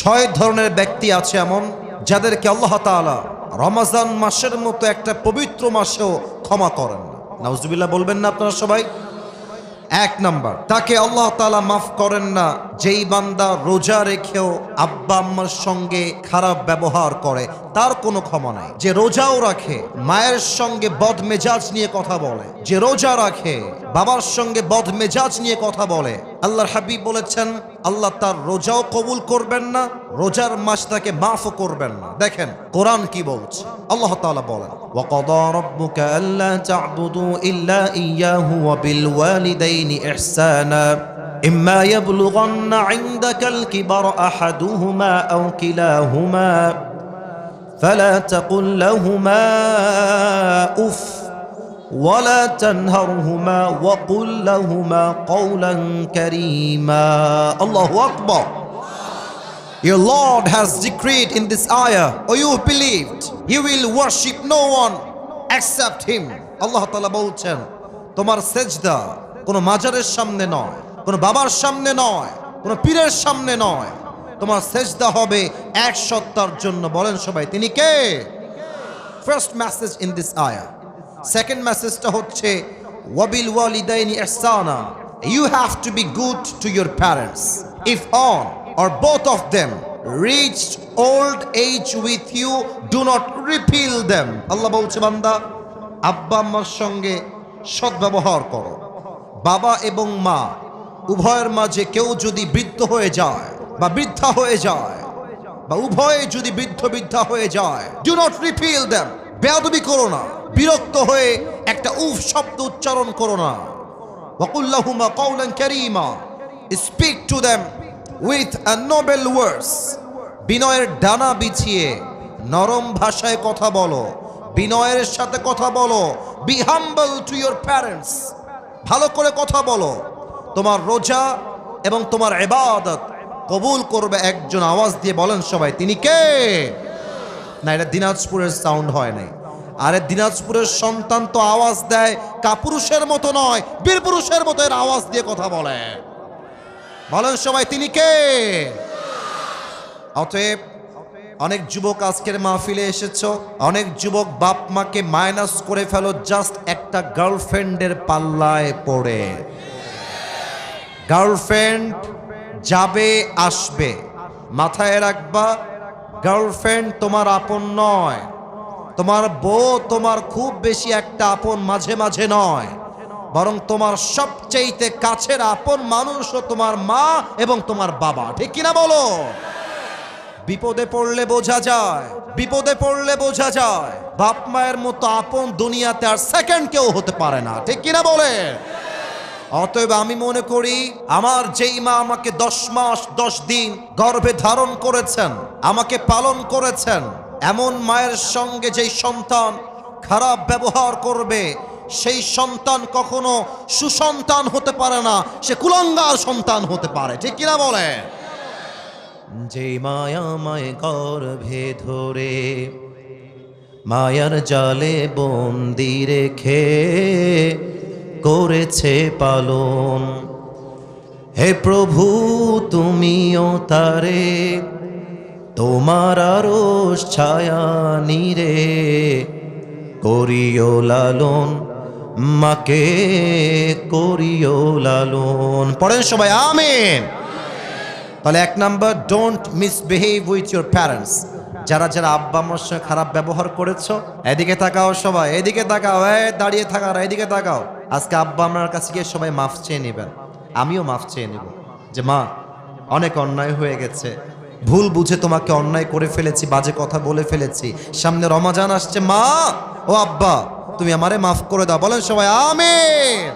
ছয় ধরনের ব্যক্তি আছে এমন যাদেরকে আল্লাহ তাআলা রমজান মাসের মতো একটা পবিত্র মাসেও ক্ষমা করেন না। নাউজুবিল্লাহ বলবেন না আপনারা সবাই? এক নাম্বার, তাকে আল্লাহ তাআলা মাফ করেন না যেই বান্দা রোজা রেখেও আব্বা আম্মার সঙ্গে খারাপ ব্যবহার করে, তার কোনো ক্ষমা নাই। যে রোজাও রাখে মায়ের সঙ্গে বদমেজাজ নিয়ে কথা বলে, যে রোজা রাখে বাবার সঙ্গে বদমেজাজ নিয়ে কথা বলে, আল্লাহর হাবিব বলেছেন আল্লাহ তার রোজাও কবুল করবেন না, রোজার মাস তাকে মাফও করবেন না। দেখেন কোরআন কি বলছে। আল্লাহ তাআলা বলেন ওয়াকাদা রাব্বুকা আল্লা তা'বুদু ইল্লা ইয়্যাহু ওয়া বিল ওয়ালিদাইনি ইহসানা ইম্মা ইয়াবলুগান্না ইনদাকাল কিবারা আহাদুহুমা আও কিলাহুমা ফালা তাকুল লাহুমা উফ ولا تنهرهما وقل لهما قولا كريما. الله أكبر. Your Lord has decreed in this ayah, or you believed, you will worship no one except Him. Allah Ta'ala বলছেন তোমার সেজদা কোনো মাজারের সামনে নয়, কোনো বাবার সামনে নয়, কোনো পীরের সামনে নয়, তোমার সেজদা হবে এক সত্তার জন্য। বলেন সবাই তিনি কে? First message in this ayah. Second message টা হচ্ছে ওয়াবিল ওয়ালিদাইনি ইহসানা, you have to be good to your parents. If one or both of them reached old age with you, do not repel them. আল্লাহ বলছে বান্দা আব্বা আম্মার সঙ্গে সদ্ব্যবহার করো। বাবা এবং মা উভয়ের মাঝে কেউ যদি বৃদ্ধ হয়ে যায় বা বৃদ্ধা হয়ে যায় বা উভয়ে যদি বৃদ্ধা হয়ে যায়, do not repel them. বেয়াদবি করো না, বিরক্ত হয়ে একটা উফ শব্দ উচ্চারণ করো না। ওয়াকুল লাহুমা কাওলান কারীমা, speak to them with a noble words. বিনয়ের ডানা বিছিয়ে নরম ভাষায় কথা বলো, বিনয়ের সাথে কথা বলো। Be humble to your parents, ভালো করে কথা বলো। তোমার রোজা এবং তোমার ইবাদত কবুল করবে একজন। আওয়াজ দিয়ে বলেন সবাই তিনি কে? না, এটা দিনাজপুরের সাউন্ড হয় নাই। আরে দিনাজপুরের সন্তান তো আওয়াজ দেয় কাপুরুষের মতো নয়, বীরপুরুষের মতো এর আওয়াজ দিয়ে কথা বলে। বলেন সবাই তিনি কে? অতএব অনেক যুবক আজকের মাহফিলে এসেছো, অনেক যুবক বাপ মাকে মাইনাস করে ফেলো জাস্ট একটা গার্লফ্রেন্ডের পাল্লায় পড়ে। গার্লফ্রেন্ড যাবে আসবে, মাথায় রাখবা গার্লফ্রেন্ড তোমার আপন নয়। তোমার বউ তোমার খুব বেশি একটা আপন মাঝে মাঝে নয়, বরং তোমার সবচেয়ে কাছের আপন মানুষও তোমার মা এবং তোমার বাবা। ঠিক কিনা বলো? বিপদে পড়লে বোঝা যায়, বিপদে পড়লে বোঝা যায় বাপ মায়ের মতো আপন দুনিয়াতে আর সেকেন্ড কেউ হতে পারে না। ঠিক কিনা বলে? অতএব আমি মনে করি আমার যেই মা আমাকে 10 মাস 10 দিন গর্ভে ধারণ করেছেন, আমাকে পালন করেছেন, এমন মায়ের সঙ্গে যেই সন্তান খারাপ ব্যবহার করবে সেই সন্তান কখনো সুসন্তান হতে পারে না, সে কুলাঙ্গার সন্তান হতে পারে। ঠিক কিনা বলে? যেই মায়া মায় গর্ভে ধরে মায়ার জালে বন্দি রেখে করেছে পালন, হে প্রভু তুমিও তারে তোমার আরশ ছায়া নিরে করিও লালন, মাকে করিও লালন। পড়েন সবাই আমিন। তাহলে এক number, don't misbehave with your parents. যারা যারা আব্বা আম্মার সঙ্গে খারাপ ব্যবহার করেছো, এদিকে তাকাও সবাই, এদিকে তাকাও, দাঁড়িয়ে থাকার এদিকে তাকাও। আজকে আব্বা আম্মার কাছে গিয়ে সবাই মাফ চেয়ে নেবেন, আমিও মাফ চেয়ে নেব যে মা অনেক অন্যায় হয়ে গেছে, ভুল বুঝে তোমাকে অন্যায় করে ফেলেছি, বাজে কথা বলে ফেলেছি, সামনে রমজান আসছে, মা ও আব্বা তুমি আমারে মাফ করে দাও। বলেন সবাই আমিন।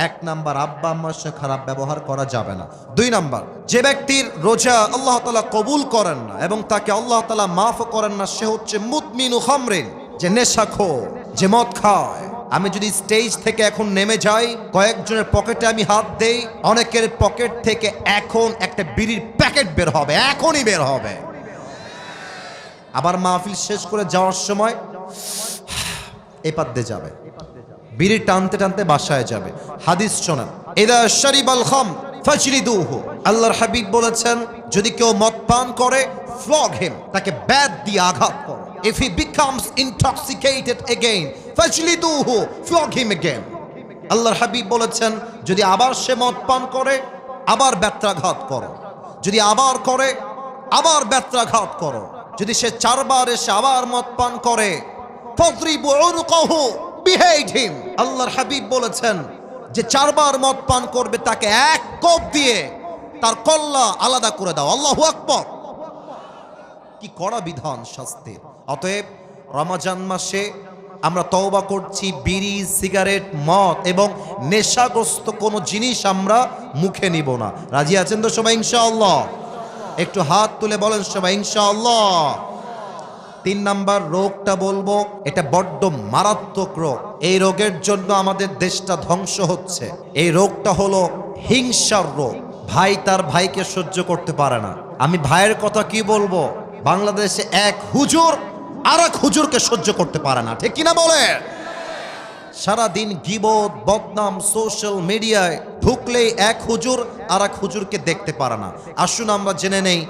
এক নাম্বার, আব্বা আম্মার সাথে খারাপ ব্যবহার করা যাবে না। 2 নাম্বার, যে ব্যক্তির রোজা আল্লাহ তাআলা কবুল করেন না এবং তাকে আল্লাহ তাআলা মাফ করেন না, সে হচ্ছে মুদমিনু খামরিন, যে নেশাখোর, যে মদ খায়। আমি যদি স্টেজ থেকে এখন নেমে যাই, কয়েকজনের পকেটে আমি হাত দেই, অনেকের পকেট থেকে এখন একটা বিড়ির প্যাকেট বের হবে, এখনই বের হবে। আবার মাহফিল শেষ করে যাওয়ার সময় এপাত দিয়ে যাবে, বিড়ি টানতে টানতে বাসায় যাবে। হাদিস শোনেন, ইদা শারিবাল খাম ফাজলিদুহু। আল্লাহর হাবিব বলেছেন যদি কেউ মদ পান করে ফ্লগ হিম, তাকে ব্যাট দিয়ে আঘাত করো। If he becomes intoxicated again, ফাজলিদুহু, flog him again. আল্লাহর হাবিব বলেছেন যদি আবার সে মদ পান করে আবার ব্যত্রাঘাত করো, যদি আবার করে আবার ব্যত্রাঘাত করো, যদি সে 4 বার এসে আবার মদ পান করে ফাদরিবু উনকাহু, behead him. আল্লাহর হাবিব বলেছেন যে 4 বার মদ পান করবে তাকে এক কোপ দিয়ে তার কল্লা আলাদা করে দাও। আল্লাহু আকবার। কি কড়া বিধান শাস্তির। অতএব রমজান মাসে আমরা তওবা করছি, বিড়ি, সিগারেট, মদ এবং নেশাগ্রস্ত কোনো জিনিস আমরা মুখে নিব না। রাজি আছেন তো সবাই ইনশাআল্লাহ? একটু হাত তুলে বলেন সবাই ইনশাআল্লাহ। 3 নাম্বার রোগটা বলবো, এটা বড্ড মারাত্মক রোগ। এই রোগের জন্য আমাদের দেশটা ধ্বংস হচ্ছে। এই রোগটা হলো হিংসার রোগ। ভাই তার ভাইকে সহ্য করতে পারে না। আমি ভাইয়ের কথা কি বলবো, বাংলাদেশে এক হুজুর আর এক হুজুরকে সহ্য করতে পারে না, ঠিক কিনা বলে? সারাদিন গীবত, বদনাম, সোশ্যাল মিডিয়ায় ঢুকলেই এক হুজুর আর এক হুজুরকে দেখতে পারে না। আসুন আমরা জেনে নেই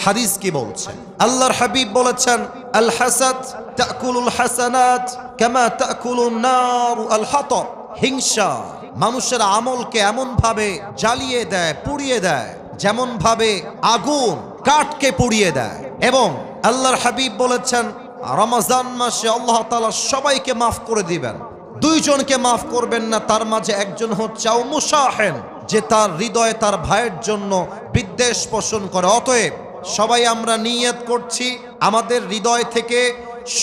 হাদিস কি বলছে। আল্লাহর হাবিব বলেছেন আল হাসাদ তাকুলুল হাসানাত কামা তাকুলুন নার আল হাতাব। হিংসা মানুষের আমলকে এমন ভাবে জ্বালিয়ে দেয়, পুড়িয়ে দেয়, যেমন ভাবে আগুন কাঠকে পুড়িয়ে দেয়। এবং আল্লাহর হাবিব বলেছেন রমজান মাসে আল্লাহ তাআলা সবাইকে মাফ করে দিবেন, 2 জনকে মাফ করবেন না। তার মাঝে একজন হচ্ছে মুসাহেন, যে তার হৃদয়ে তার ভাইয়ের জন্য বিদ্বেষ পোষণ করে। অতএব সবাই আমরা নিয়ত করছি আমাদের হৃদয় থেকে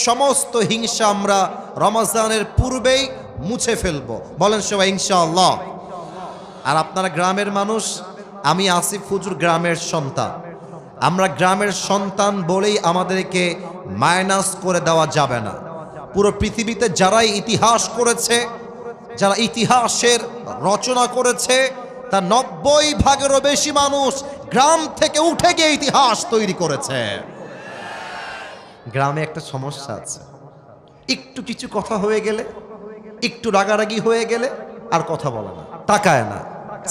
সমস্ত হিংসা আমরা রমজানের পূর্বেই মুছে ফেলবো। বলেন সবাই ইনশাআল্লাহ। আর আপনারা গ্রামের মানুষ, আমি আসিফ হুজুর গ্রামের সন্তান। আমরা গ্রামের সন্তান বলেই আমাদেরকে মাইনাস করে দেওয়া যাবে না। পুরো পৃথিবীতে যারাই ইতিহাস করেছে, যারা ইতিহাসের রচনা করেছে, তার 90 ভাগেরও বেশি মানুষ গ্রাম থেকে উঠে গিয়ে ইতিহাস তৈরি করেছে। গ্রামে একটা সমস্যা আছে, একটু কিছু কথা হয়ে গেলে, একটু রাগারাগি হয়ে গেলে আর কথা বলে না, তাকায় না,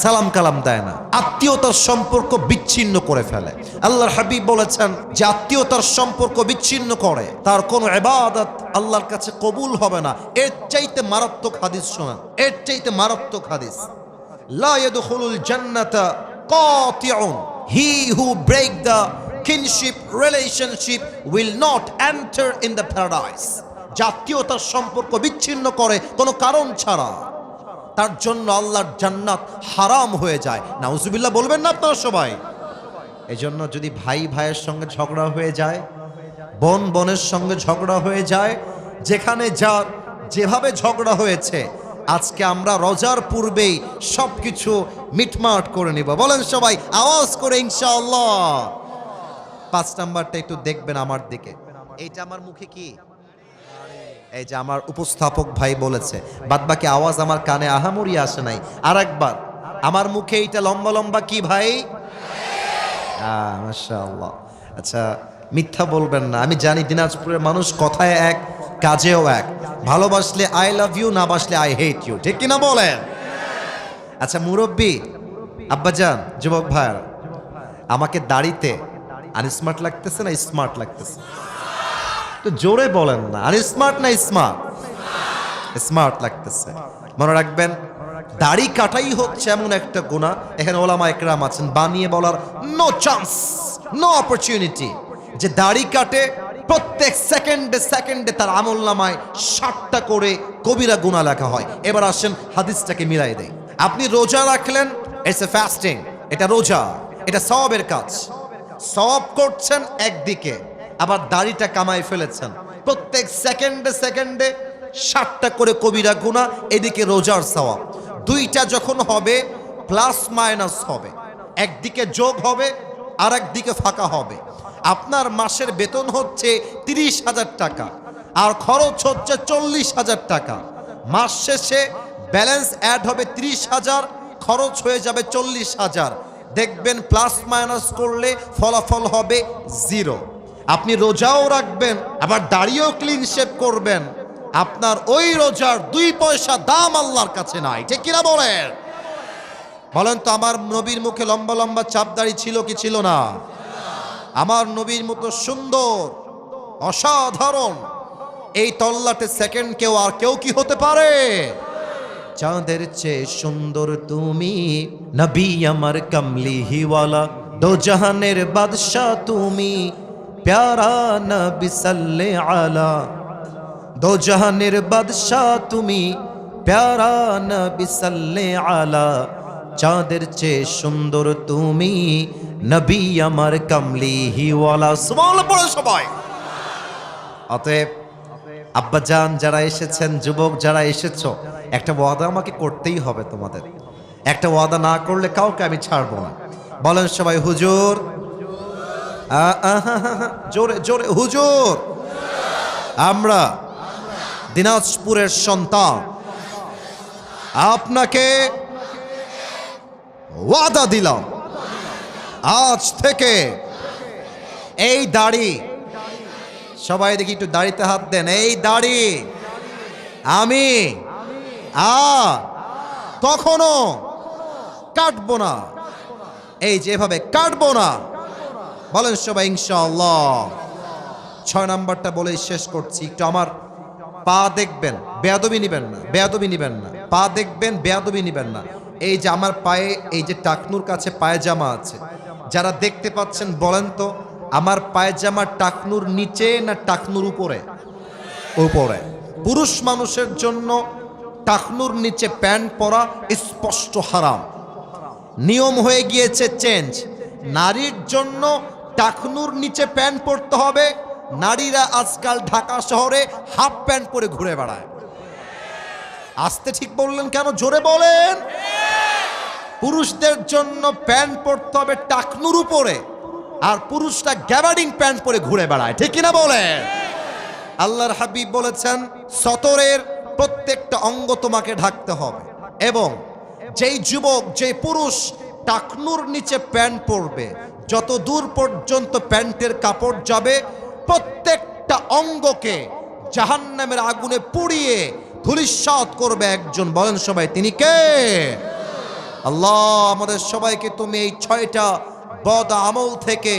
সালাম কালাম দেয় না, আত্মীয়তার সম্পর্ক বিচ্ছিন্ন করে ফেলে। আল্লাহর হাবিব বলেছেন যে আত্মীয়তার সম্পর্ক বিচ্ছিন্ন করে তার কোনো ইবাদত আল্লাহর কাছে কবুল হবে না। এর চাইতে মারাত্মক হাদিস শোনেন, এর চাইতে মারাত্মক হাদিস। লা ইয়াদখুলুল জান্নাতা কাতিউন, he who break the kinship relationship will not enter in the paradise. জাতীয়তার সম্পর্ক বিচ্ছিন্ন করে কোনো কারণ ছাড়া, তার জন্য আল্লাহর জান্নাত হারাম হয়ে যায়। নাউজুবিল্লাহ বলবেন না আপনারা সবাই? এই জন্য যদি ভাই ভাইয়ের সঙ্গে ঝগড়া হয়ে যায়, বোন বোনের সঙ্গে ঝগড়া হয়ে যায়, যেখানে যার যেভাবে ঝগড়া হয়েছে, আজকে আমরা রোজার পূর্বেই সবকিছু মিটমাট করে নিব। বলেন সবাই আওয়াজ করে ইনশাআল্লাহ। 5 নাম্বারটা একটু দেখবেন আমার দিকে। এইটা আমার মুখে কি, এই যে আমার উপস্থাপক ভাই বলেছে, বাদবাকি আওয়াজ আমার কানে আহামরি আসে নাই। আর একবার আমার মুখে এইটা লম্বা লম্বা কি ভাই? মাশাআল্লাহ। আচ্ছা মিথ্যা বলবেন না, আমি জানি দিনাজপুরের মানুষ কথায় এক কাজেও এক। ভালোবাসলে আই লাভ ইউ, না বাসলে আই হেট ইউ, ঠিক কিনা বলেন? আচ্ছা মুরব্বী, আব্বাজান, যুবক ভাইয়ার, আমাকে দাড়িতে আনস্মার্ট লাগতেছে না স্মার্ট লাগতেছে? তো জোরে বলেন না, আর স্মার্ট না স্মার্ট? স্মার্ট লাগতেছে। মনে রাখবেন দাড়ি কাটাই হচ্ছে এমন একটা গুনাহ, এখানে ওলামা একরাম আছেন, বানিয়ে বলার নো চান্স, নো অপরচুনিটি, যে দাড়ি কাটে প্রত্যেক সেকেন্ডে সেকেন্ডে তার আমলনামায় 60টা করে কবিরা গুনাহ লেখা হয়। এবার আসেন হাদিসটাকে মিলাই দেই। আপনি রোজা রাখলেন, ইটস এ ফাস্টিং, এটা রোজা, এটা সওয়াবের কাজ। সওয়াব করছেন একদিকে, আবার দাড়িটা কামাই ফেলেছেন, প্রত্যেক সেকেন্ডে সেকেন্ডে 60টা করে কবিরা গুনাহ, এদিকে রোজার সওয়াব। দুইটা যখন হবে প্লাস মাইনাস হবে, একদিকে যোগ হবে আর একদিকে ফাঁকা হবে। আপনার মাসের বেতন হচ্ছে 30,000 টাকা আর খরচ হচ্ছে 40,000 টাকা। মাস শেষে ব্যালেন্স অ্যাড হবে 30,000, খরচ হয়ে যাবে 40,000। দেখবেন প্লাস মাইনাস করলে ফলাফল হবে 0। আপনি রোজাও রাখবেন আবার দাড়িও ক্লিন শেভ করবেন, আপনার ওই রোজার 2 পয়সা দাম আল্লাহর কাছে নাই, ঠিক কিনা বলেন? বলেন তো আমার নবীর মুখে লম্বা লম্বা চাপ দাড়ি ছিল কি ছিল না? আমার নবীর মতো সুন্দর অসাধারণ এই তল্লাটে সেকেন্ড কেউ আর কেউ কি হতে পারে? চাঁদের চেয়ে সুন্দর তুমি, নবী আমার কমলি হিওয়ালা, দো জাহানের বাদশা তুমি, প্যারা নবী সাল্লে আলা, দো জাহানের বাদশা তুমি, প্যারা নবী সাল্লে আলা, চাঁদের চেয়ে সুন্দর তুমি, নবী আমার কমলি হিওয়ালা। সুবহানাল্লাহ পড়ো সবাই। অতএব আব্বাজান যারা এসেছেন, যুবক যারা এসেছো, একটা ওয়াদা আমাকে করতেই হবে তোমাদের। একটা ওয়াদা না করলে কাউকে আমি ছাড়বো না। বলেন সবাই হুজুর। জোরে জোরে হুজুর। আমরা দিনাজপুরের সন্তান, আপনাকে ওয়াদা দিলাম আজ থেকে এই দাড়ি, সবাই দেখি একটু দাড়িতে হাত দেন, এই দাড়ি আমি আর কখনো কাটবো না, এই যেভাবে কাটবো না। বলেন সবাই ইনশাআল্লাহ। 6 নাম্বারটা বলেই শেষ করছি। একটু আমার পা দেখবেন, বেয়াদবি নিবেন না, বেয়াদবি নিবেন না। পা দেখবেন, বেয়াদবি নিবেন না। এই যে আমার পায়ে এই যে টাকনুর কাছে পায়জামা আছে, যারা দেখতে পাচ্ছেন বলেন তো আমার পায়জামা টাকনুর নিচে না টাকনুর উপরে? উপরে। পুরুষ মানুষের জন্য টাকনুর নিচে প্যান্ট পরা স্পষ্ট হারাম, নিয়ম হয়ে গিয়েছে চেঞ্জ। নারীর জন্য টাকনুর নিচে প্যান্ট পরতে হবে। নারীরা আজকাল ঢাকা শহরে হাফ প্যান্ট পরে ঘুরে বেড়ায়। আস্তে ঠিক বললেন কেন? জোরে বলেন। পুরুষদের জন্য প্যান্ট পরতে হবে টাকনুর উপরে, আর পুরুষরা গ্যাবার্ডিং প্যান্ট পরে ঘুরে বেড়ায়। ঠিক কিনা বলেন? আল্লাহর হাবিব বলেছেন সতরের প্রত্যেকটা অঙ্গ তোমাকে ঢাকতে হবে, এবং যেই যুবক যেই পুরুষ টাকনুর নিচে প্যান্ট পরবে, যত দূর পর্যন্ত প্যান্টের কাপড় যাবে প্রত্যেকটা অঙ্গকে জাহান্নামের আগুনে পুড়িয়ে ধূলিসাৎ করবে একজন। বলেন সবাই তিনি কে? আল্লাহ আমাদের সবাইকে তুমি এই 6টা বদ আমল থেকে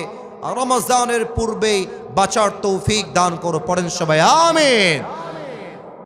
রমজানের পূর্বেই বাঁচার তৌফিক দান করো। পড়েন সবাই আমিন।